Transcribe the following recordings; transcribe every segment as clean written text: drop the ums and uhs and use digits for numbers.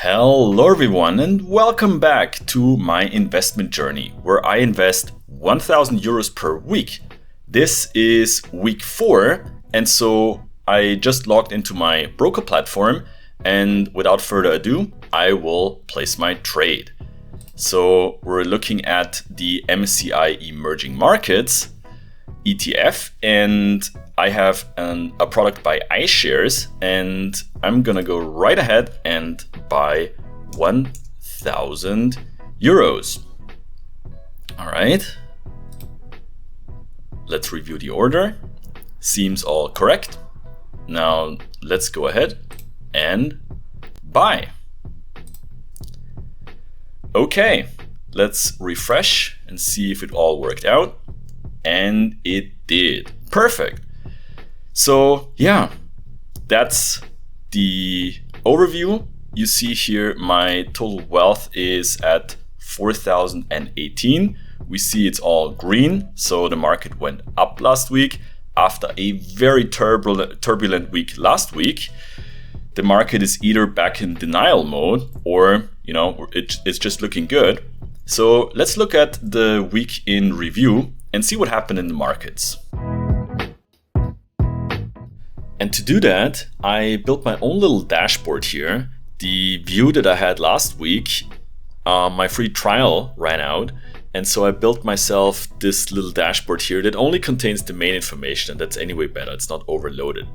Hello everyone and welcome back to my investment journey where I invest 1,000 euros per week. This is week 4 and so I just logged into my broker platform and without further ado I will place my trade. So we're looking at the MSCI Emerging Markets ETF and I have a product by iShares and I'm gonna go right ahead and buy 1,000 euros. All right, let's review the order. Seems all correct. Now let's go ahead and buy. Okay, let's refresh and see if it all worked out. And it did. Perfect. So yeah, that's the overview. You see here my total wealth is at 4,018. We see it's all green. So the market went up last week after a very turbulent week last week. The market is either back in denial mode or, it's just looking good. So let's look at the week in review and see what happened in the markets. And to do that, I built my own little dashboard here. The view that I had last week, my free trial ran out. And so I built myself this little dashboard here that only contains the main information, and that's anyway better, it's not overloaded.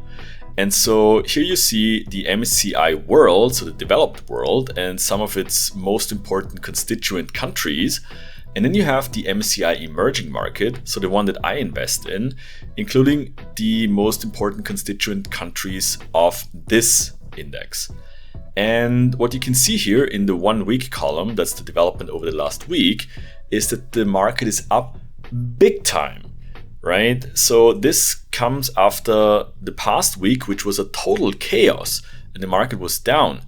And so here you see the MSCI world, so the developed world, and some of its most important constituent countries. And then you have the MSCI emerging market, so the one that I invest in, including the most important constituent countries of this index. And what you can see here in the 1 week column, that's the development over the last week, is that the market is up big time, right? So this comes after the past week, which was a total chaos and the market was down.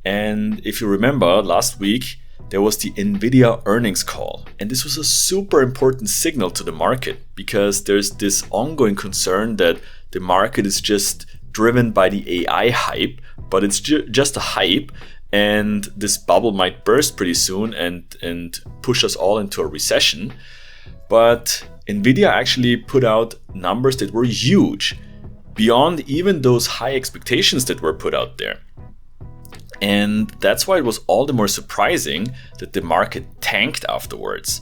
And if you remember last week, there was the Nvidia earnings call. And this was a super important signal to the market because there's this ongoing concern that the market is just driven by the AI hype, but it's just a hype and this bubble might burst pretty soon and push us all into a recession. But Nvidia actually put out numbers that were huge, beyond even those high expectations that were put out there. And that's why it was all the more surprising that the market tanked afterwards.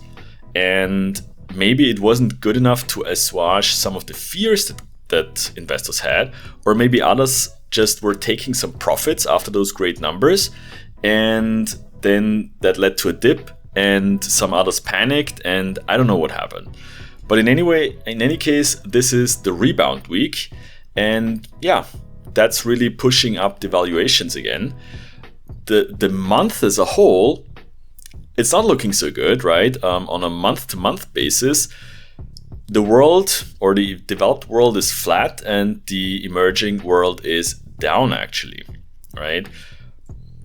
And maybe it wasn't good enough to assuage some of the fears that investors had, or maybe others just were taking some profits after those great numbers. And then that led to a dip and some others panicked and I don't know what happened. But in any case, this is the rebound week. And yeah, that's really pushing up the valuations again. The month as a whole, it's not looking so good, right? On a month-to-month basis, the world or the developed world is flat and the emerging world is down actually, right?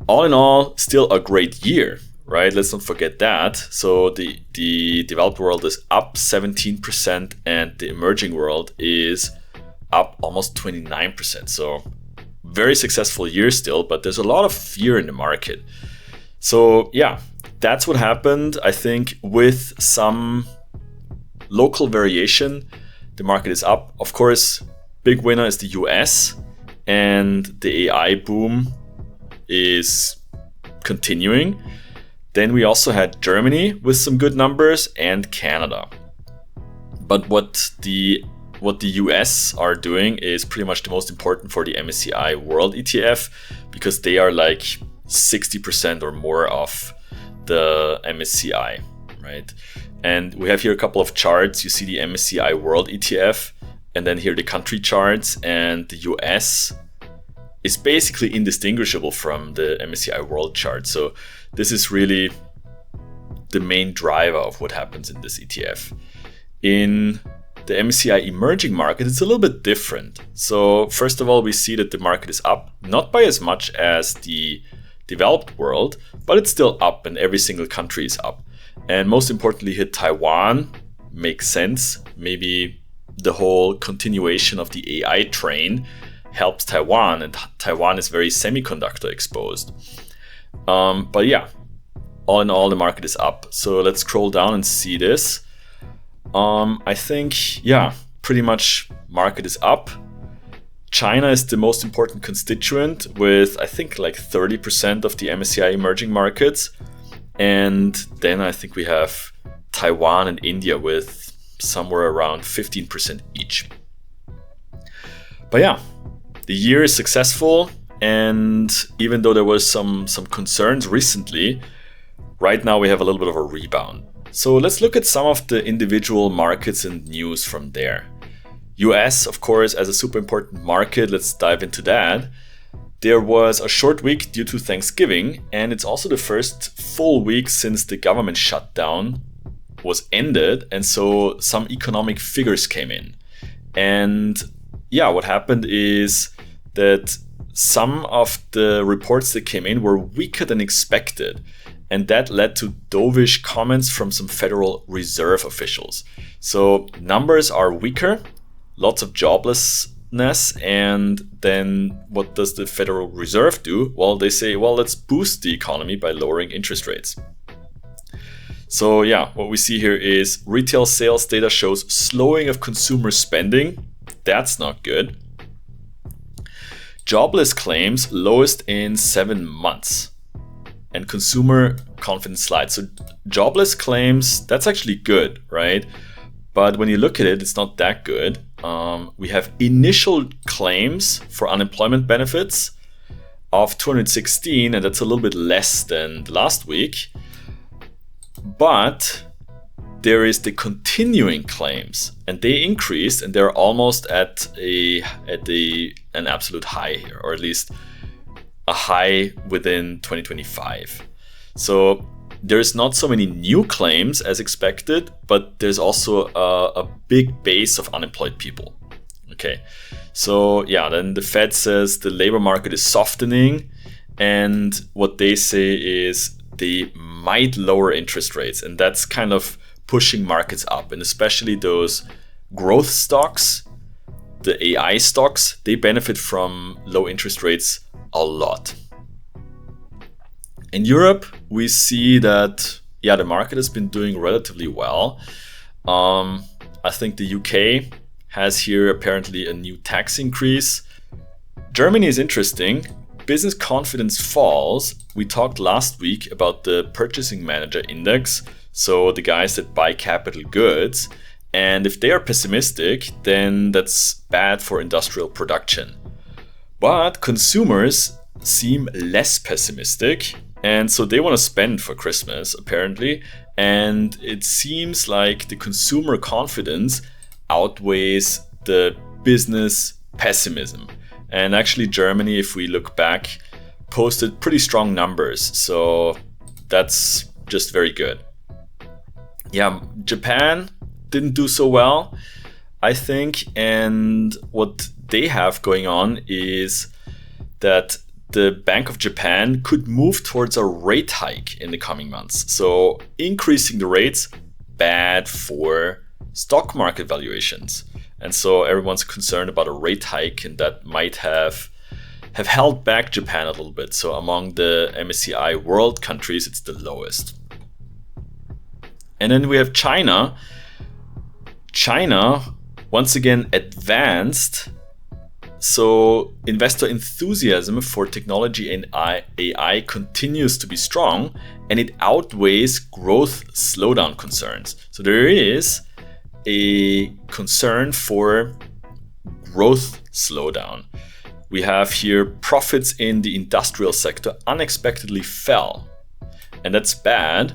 All in all, still a great year, right? Let's not forget that. So the developed world is up 17% and the emerging world is up almost 29%. So very successful year still, but there's a lot of fear in the market. So yeah, that's what happened. I think with some local variation, the market is up. Of course, big winner is the US and the AI boom is continuing. Then we also had Germany with some good numbers and Canada. But what the US are doing is pretty much the most important for the MSCI World ETF because they are like 60% or more of the MSCI, right? And we have here a couple of charts. You see the MSCI World ETF and then here the country charts, and the US is basically indistinguishable from the MSCI World chart. So this is really the main driver of what happens in this ETF. In the MSCI emerging market, it's a little bit different. So first of all, we see that the market is up, not by as much as the developed world, but it's still up and every single country is up. And most importantly here, Taiwan makes sense. Maybe the whole continuation of the AI train helps Taiwan, and Taiwan is very semiconductor exposed. But yeah, all in all, the market is up. So let's scroll down and see this. I think, yeah, pretty much market is up. China is the most important constituent with, I think, like 30% of the MSCI emerging markets. And then I think we have Taiwan and India with somewhere around 15% each. But yeah, the year is successful. And even though there was some concerns recently, right now we have a little bit of a rebound. So let's look at some of the individual markets and news from there. US, of course, as a super important market, let's dive into that. There was a short week due to Thanksgiving, and it's also the first full week since the government shutdown was ended, and so some economic figures came in. And yeah, what happened is that some of the reports that came in were weaker than expected, and that led to dovish comments from some Federal Reserve officials. So numbers are weaker, lots of joblessness, and then what does the Federal Reserve do? Well, they say, well, let's boost the economy by lowering interest rates. So yeah, what we see here is retail sales data shows slowing of consumer spending. That's not good. Jobless claims lowest in 7 months. And consumer confidence slides. So jobless claims, that's actually good, right? But when you look at it, it's not that good. We have initial claims for unemployment benefits of 216, and that's a little bit less than last week. But there is the continuing claims, and they increased, and they're almost at an absolute high here, or at least a high within 2025. So there's not so many new claims as expected, but there's also a big base of unemployed people. Okay, so yeah, then the Fed says the labor market is softening, and what they say is they might lower interest rates, and that's kind of pushing markets up, and especially those growth stocks, the AI stocks, they benefit from low interest rates a lot. In Europe, we see that, yeah, the market has been doing relatively well. I think the UK has here apparently a new tax increase. Germany is interesting. Business confidence falls. We talked last week about the Purchasing Manager Index, so the guys that buy capital goods. And if they are pessimistic, then that's bad for industrial production. But consumers seem less pessimistic, and so they want to spend for Christmas, apparently. And it seems like the consumer confidence outweighs the business pessimism. And actually, Germany, if we look back, posted pretty strong numbers. So that's just very good. Yeah, Japan didn't do so well, I think. And what they have going on is that the Bank of Japan could move towards a rate hike in the coming months. So increasing the rates, bad for stock market valuations. And so everyone's concerned about a rate hike, and that might have held back Japan a little bit. So among the MSCI world countries, it's the lowest. And then we have China. China, once again, advanced. So investor enthusiasm for technology and AI continues to be strong, and it outweighs growth slowdown concerns. So there is a concern for growth slowdown. We have here profits in the industrial sector unexpectedly fell, and that's bad.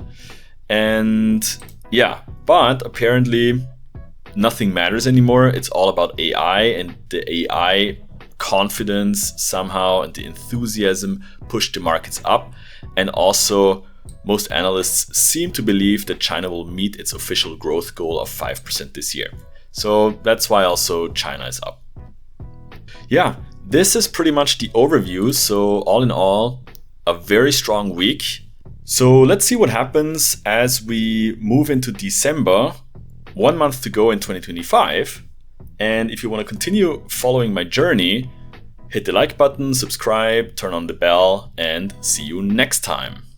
And yeah, but apparently nothing matters anymore. It's all about AI, and the AI confidence somehow and the enthusiasm pushed the markets up. And also, most analysts seem to believe that China will meet its official growth goal of 5% this year. So that's why also China is up. Yeah, this is pretty much the overview. So all in all, a very strong week. So let's see what happens as we move into December. 1 month to go in 2025. And if you want to continue following my journey, Hit the like button, subscribe, turn on the bell, and see you next time.